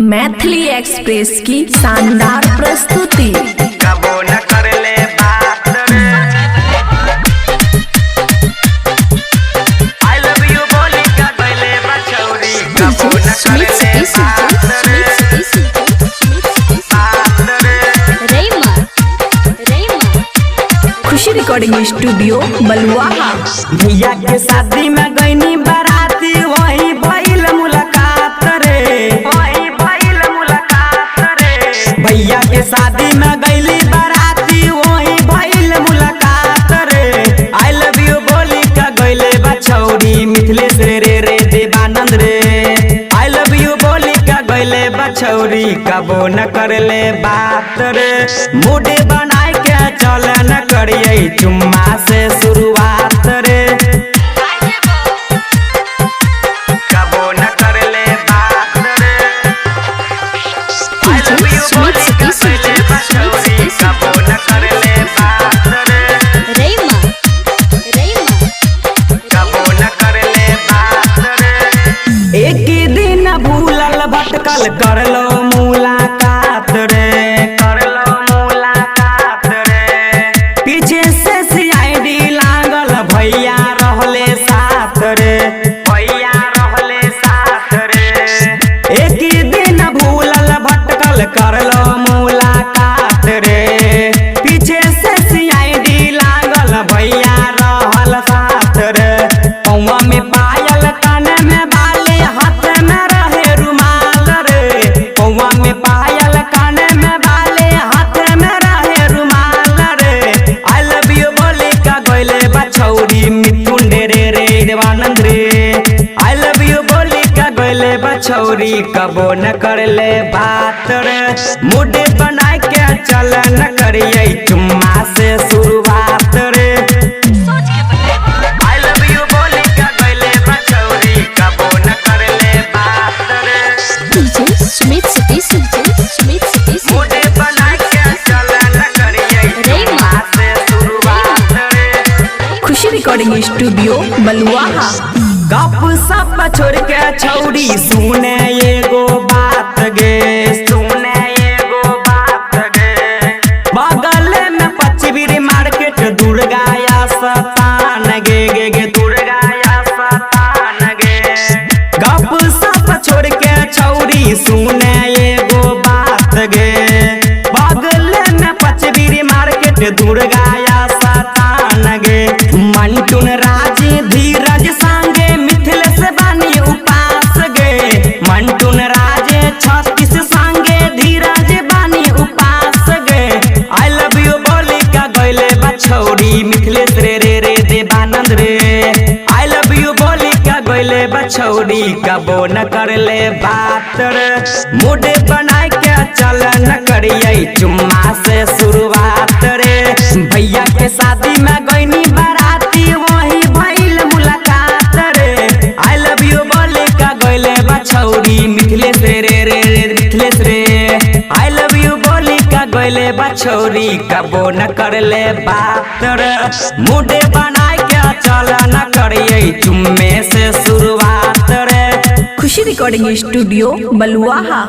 Maithili express की शानदार प्रस्तुति। कबो न कर ले बात रे आई लव यू बोली का गले बछौरी कबो न कर ले बात रे खुशी रिकॉर्डिंग स्टूडियो बलुआहा। भैया के शादी में गईनी बाराती वही भइल मुलाकात रे भैया के शादी में गईली बाराती वही भइल मुलाकात रे आई लव यू बोली का गईले बछौरी मिथिलेश रे देवानंद रे आई लव यू बोली का गईले बछौरी कबो न कर ले बात रे मूड बनाए के चल न करिए चुम्मा से शुरुआत रे कबो न कर ले बात रे आई लव यू बोली का गईले बछौरी कबो न कर ले बात रे कबो न कर ले बात रे एक दिन भूलल भटकल कर लो मुलाकात रे पीछे से सीआईडी लागल भैया रहले साथ रे एक दिन भूलल भटकल कर लो मुलाकात रे पीछे से सीआईडी लागल भैया रहल साथ रे पौवा में पायल कान में बाली हाथ में रहे रुमाल रे पौवा में पायल कान में बाली हाथ में रहे रुमाल रे आई लव यू बोली का गईले बछौरी मिथुन रे देवानंद रे आई लव यू बोली का गईले बछौरी कबो न कर ले बात रे मूड बनाए के चल न करिए चुम्मा से शुरुआत रे आई लव यू बोली का गईले बछौरी कबो न कर ले बात रे मूड बनाए के चल न करिए चुम्मा से शुरुआत रे खुशी रिकॉर्डिंग स्टूडियो बलुआहा। गप सप छोड़ के छौरी सुने एगो बात गे बगल में पचबीर मार्केट दुर्गाया सतान गे दुर्गाया सतान गे गप सप छोड़ के छौरी सुने एगो बात गे बगल में पचबीर मार्केट दुर्गाया सतान गे मंटून राज धीरज संगे मिथिलेश बानी उपास गे मंटून राज 36 संगे धीरज बानी उपास गे आई लव यू बोली का गईले बछौरी मिथिलेश रे देवानंद रे आई लव यू बोली का गईले बछौरी कबो न कर ले बात रे मूड बनाए के चल न करिए चुम्मा से शुरुआत रे भैया के शादी में गईनी बाराती वही भइल मुलाकात रे आई लव यू बोली का गईले बछौरी मिथिलेश रे आई लव यू बोली का गईले बछौरी कबो न कर ले बात रे मूड बनाए के चल न करिए चुम्मे से शुरुआत रे खुशी रिकॉर्डिंग स्टूडियो बलुआहा।